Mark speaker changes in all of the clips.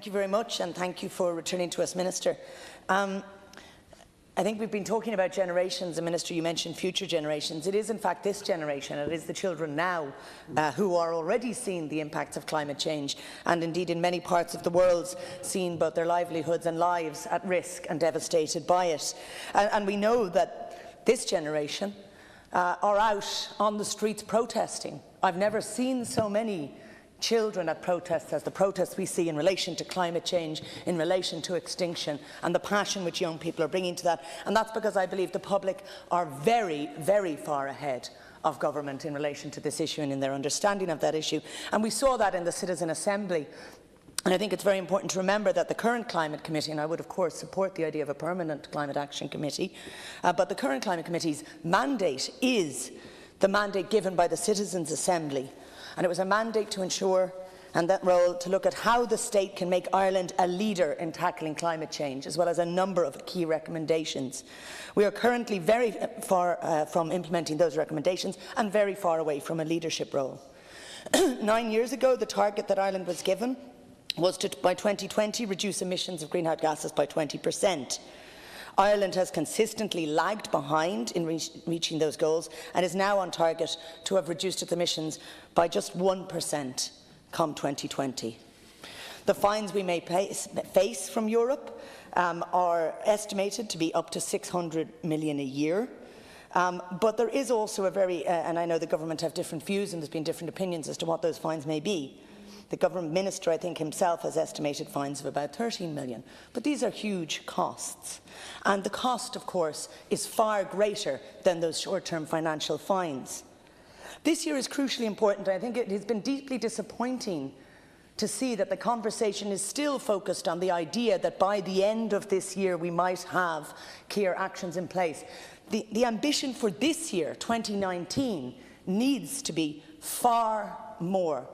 Speaker 1: Thank you very much, and thank you for returning to us, Minister. I think we've been talking about generations, and Minister, you mentioned future generations. It is in fact this generation, it is the children now who are already seeing the impacts of climate change, and indeed in many parts of the world seeing both their livelihoods and lives at risk and devastated by it. And we know that this generation are out on the streets protesting. I've never seen so many children at protests as the protests we see in relation to climate change, in relation to extinction, and the passion which young people are bringing to that. And that's because I believe the public are very, very far ahead of government in relation to this issue and in their understanding of that issue. And we saw that in the Citizen Assembly. And I think it's very important to remember that the current Climate Committee, and I would of course support the idea of a permanent Climate Action Committee, but the current Climate Committee's mandate is the mandate given by the Citizens Assembly. And it was a mandate to ensure, and that role to look at how the state can make Ireland a leader in tackling climate change, as well as a number of key recommendations. We are currently very far from implementing those recommendations and very far away from a leadership role. 9 years ago, the target that Ireland was given was to, by 2020, reduce emissions of greenhouse gases by 20%. Ireland has consistently lagged behind in reaching those goals and is now on target to have reduced its emissions by just 1% come 2020. The fines we may face from Europe are estimated to be up to 600 million a year. But there is also a very, and I know the government have different views and there's been different opinions as to what those fines may be. The government minister, I think himself, has estimated fines of about 13 million. But these are huge costs. And the cost, of course, is far greater than those short-term financial fines. This year is crucially important. I think it has been deeply disappointing to see that the conversation is still focused on the idea that by the end of this year we might have clear actions in place. The ambition for this year, 2019, needs to be far more.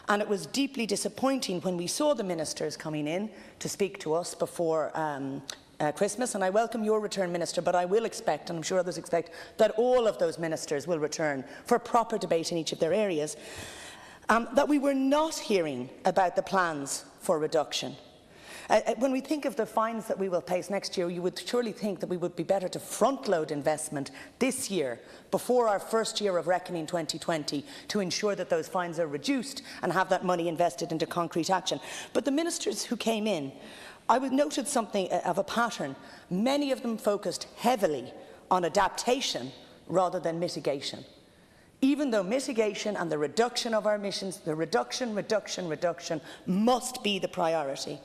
Speaker 1: And it was deeply disappointing when we saw the ministers coming in to speak to us before Christmas, and I welcome your return, Minister, but I will expect, and I'm sure others expect, that all of those ministers will return for proper debate in each of their areas, that we were not hearing about the plans for reduction. When we think of the fines that we will face next year, you would surely think that we would be better to front-load investment this year, before our first year of reckoning 2020, to ensure that those fines are reduced and have that money invested into concrete action. But the ministers who came in, I noted something of a pattern. Many of them focused heavily on adaptation rather than mitigation. Even though mitigation and the reduction of our emissions, the reduction must be the priority.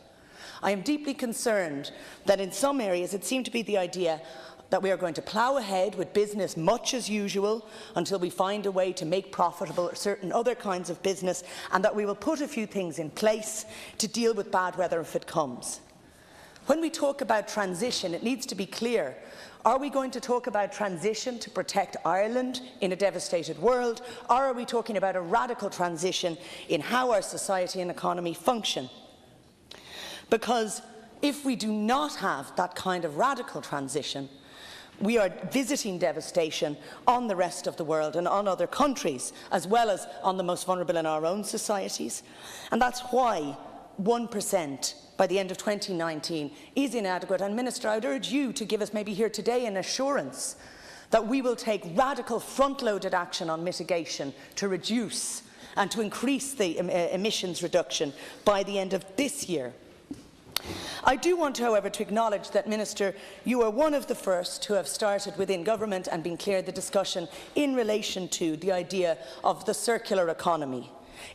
Speaker 1: I am deeply concerned that in some areas it seemed to be the idea that we are going to plough ahead with business much as usual until we find a way to make profitable certain other kinds of business, and that we will put a few things in place to deal with bad weather if it comes. When we talk about transition, it needs to be clear. Are we going to talk about transition to protect Ireland in a devastated world, or are we talking about a radical transition in how our society and economy function? Because if we do not have that kind of radical transition, we are visiting devastation on the rest of the world and on other countries, as well as on the most vulnerable in our own societies. And that's why 1% by the end of 2019 is inadequate. And Minister, I would urge you to give us maybe here today an assurance that we will take radical front-loaded action on mitigation to reduce and to increase the emissions reduction by the end of this year. I do want, however, to acknowledge that, Minister, you are one of the first who have started within government and been clear the discussion in relation to the idea of the circular economy,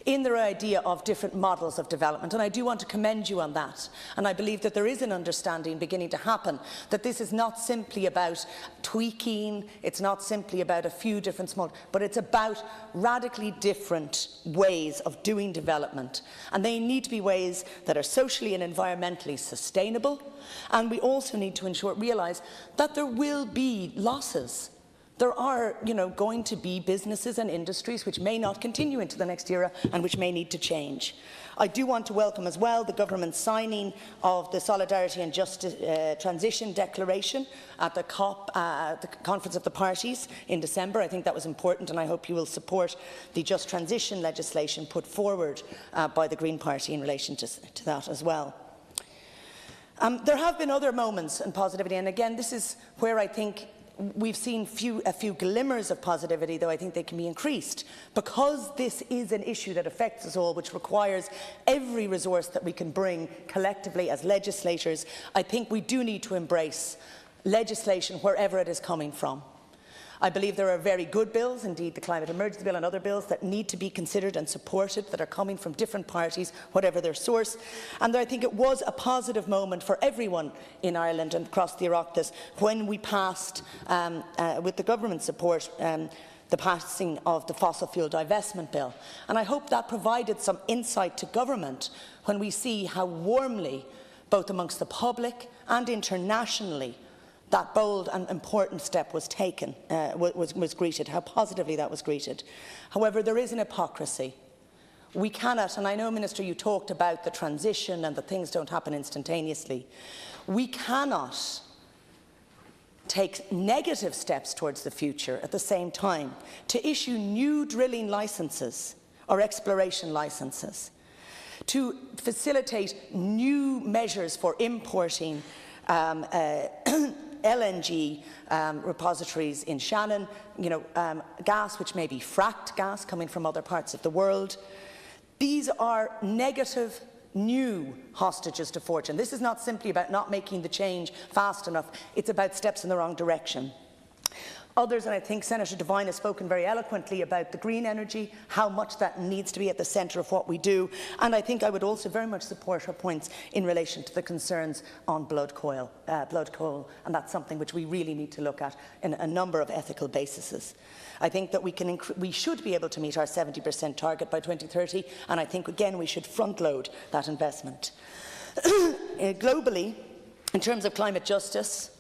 Speaker 1: in their idea of different models of development, and I do want to commend you on that. And I believe that there is an understanding beginning to happen that this is not simply about tweaking, it's not simply about a few different small, but it's about radically different ways of doing development. And they need to be ways that are socially and environmentally sustainable, and we also need to realise that there will be losses. There are, going to be businesses and industries which may not continue into the next era and which may need to change. I do want to welcome as well the government's signing of the Solidarity and Justice Transition Declaration at the COP, the Conference of the Parties in December. I think that was important, and I hope you will support the Just Transition legislation put forward by the Green Party in relation to that as well. There have been other moments in positivity, and again, this is where I think we've seen a few glimmers of positivity, though I think they can be increased. Because this is an issue that affects us all, which requires every resource that we can bring collectively as legislators, I think we do need to embrace legislation wherever it is coming from. I believe there are very good bills, indeed the Climate Emergency Bill and other bills that need to be considered and supported, that are coming from different parties, whatever their source. And I think it was a positive moment for everyone in Ireland and across the Oireachtas when we passed, with the government support, the passing of the Fossil Fuel Divestment Bill. And I hope that provided some insight to government when we see how warmly, both amongst the public and internationally, that bold and important step was taken, was greeted, how positively that was greeted. However, there is an hypocrisy. We cannot, and I know, Minister, you talked about the transition and that things don't happen instantaneously. We cannot take negative steps towards the future at the same time to issue new drilling licences or exploration licences, to facilitate new measures for importing LNG repositories in Shannon, gas which may be fracked gas coming from other parts of the world. These are negative new hostages to fortune. This is not simply about not making the change fast enough, it's about steps in the wrong direction. Others, and I think Senator Devine has spoken very eloquently about the green energy, how much that needs to be at the centre of what we do, and I think I would also very much support her points in relation to the concerns on blood coal, and that's something which we really need to look at in a number of ethical bases. I think that we should be able to meet our 70% target by 2030, and I think again we should front-load that investment. Globally, in terms of climate justice,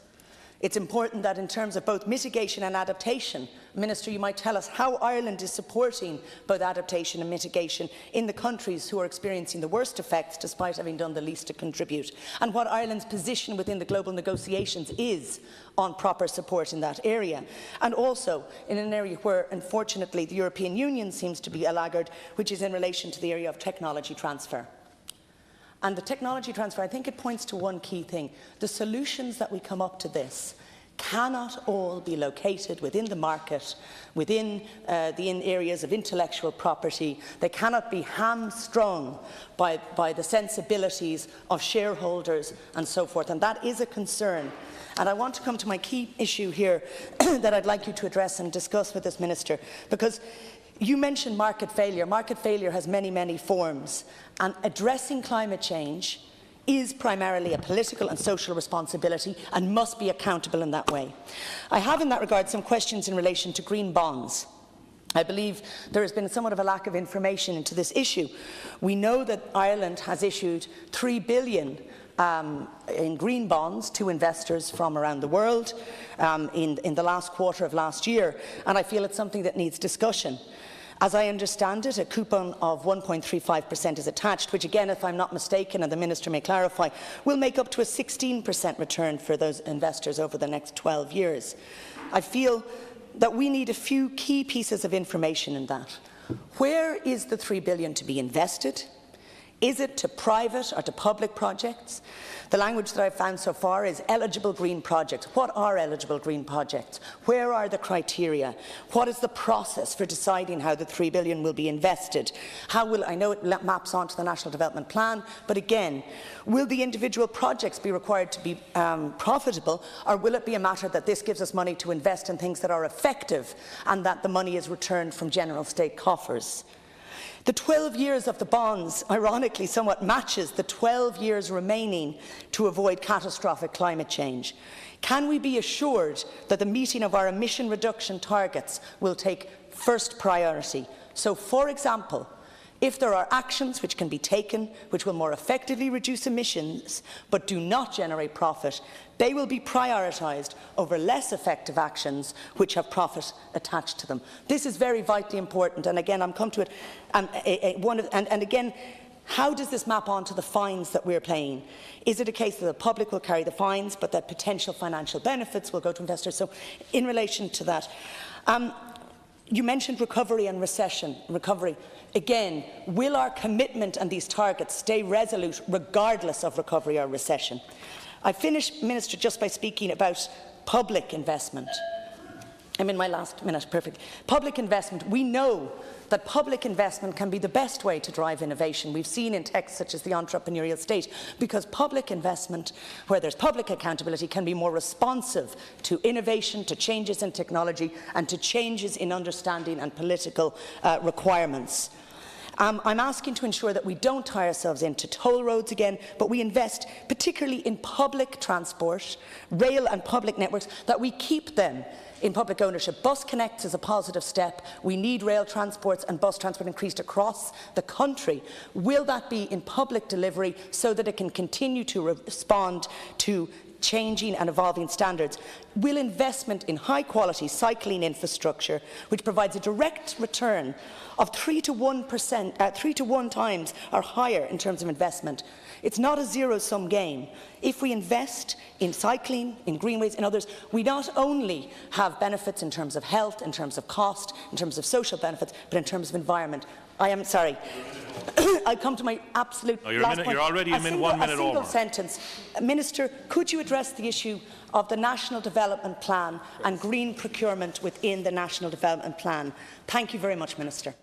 Speaker 1: it's important that in terms of both mitigation and adaptation, Minister, you might tell us how Ireland is supporting both adaptation and mitigation in the countries who are experiencing the worst effects despite having done the least to contribute, and what Ireland's position within the global negotiations is on proper support in that area. And also in an area where, unfortunately, the European Union seems to be a laggard, which is in relation to the area of technology transfer. And the technology transfer, I think it points to one key thing. The solutions that we come up to this cannot all be located within the market, within the areas of intellectual property. They cannot be hamstrung by the sensibilities of shareholders and so forth. And that is a concern. And I want to come to my key issue here that I'd like you to address and discuss with this Minister, because you mentioned market failure. Market failure has many, many forms, and addressing climate change is primarily a political and social responsibility and must be accountable in that way. I have in that regard some questions in relation to green bonds. I believe there has been somewhat of a lack of information into this issue. We know that Ireland has issued $3 billion in green bonds to investors from around the world in the last quarter of last year, and I feel it's something that needs discussion. As I understand it, a coupon of 1.35% is attached, which again, if I'm not mistaken, and the Minister may clarify, will make up to a 16% return for those investors over the next 12 years. I feel that we need a few key pieces of information in that. Where is the $3 billion to be invested? Is it to private or to public projects? The language that I've found so far is eligible green projects. What are eligible green projects? Where are the criteria? What is the process for deciding how the $3 billion will be invested? I know it maps onto the National Development Plan, but again, will the individual projects be required to be profitable, or will it be a matter that this gives us money to invest in things that are effective and that the money is returned from general state coffers? The 12 years of the bonds, ironically, somewhat matches the 12 years remaining to avoid catastrophic climate change. Can we be assured that the meeting of our emission reduction targets will take first priority? So, for example, If there are actions which can be taken which will more effectively reduce emissions but do not generate profit, they will be prioritised over less effective actions which have profit attached to them. This is very vitally important, and again, I'm come to it. And again, how does this map onto the fines that we're paying? Is it a case that the public will carry the fines, but that potential financial benefits will go to investors? So, in relation to that, you mentioned recovery and recession. Recovery. Again, will our commitment and these targets stay resolute regardless of recovery or recession? I finish, Minister, just by speaking about public investment. I'm in my last minute, perfect. Public investment. We know that public investment can be the best way to drive innovation. We've seen in texts such as the entrepreneurial state, because public investment, where there's public accountability, can be more responsive to innovation, to changes in technology and to changes in understanding and political requirements. I'm asking to ensure that we don't tie ourselves into toll roads again, but we invest particularly in public transport, rail and public networks, that we keep them in public ownership. Bus Connect is a positive step. We need rail transports and bus transport increased across the country. Will that be in public delivery so that it can continue to respond to changing and evolving standards? Will investment in high-quality cycling infrastructure, which provides a direct return of 3 to 1 times or higher in terms of investment? It's not a zero-sum game. If we invest in cycling, in greenways and others, we not only have benefits in terms of health, in terms of cost, in terms of social benefits, but in terms of environment. I am sorry. I come to my absolute last point.
Speaker 2: You're already a 1 minute over.
Speaker 1: A single sentence. Minister, could you address the issue of the National Development Plan and green procurement within the National Development Plan? Thank you very much, Minister.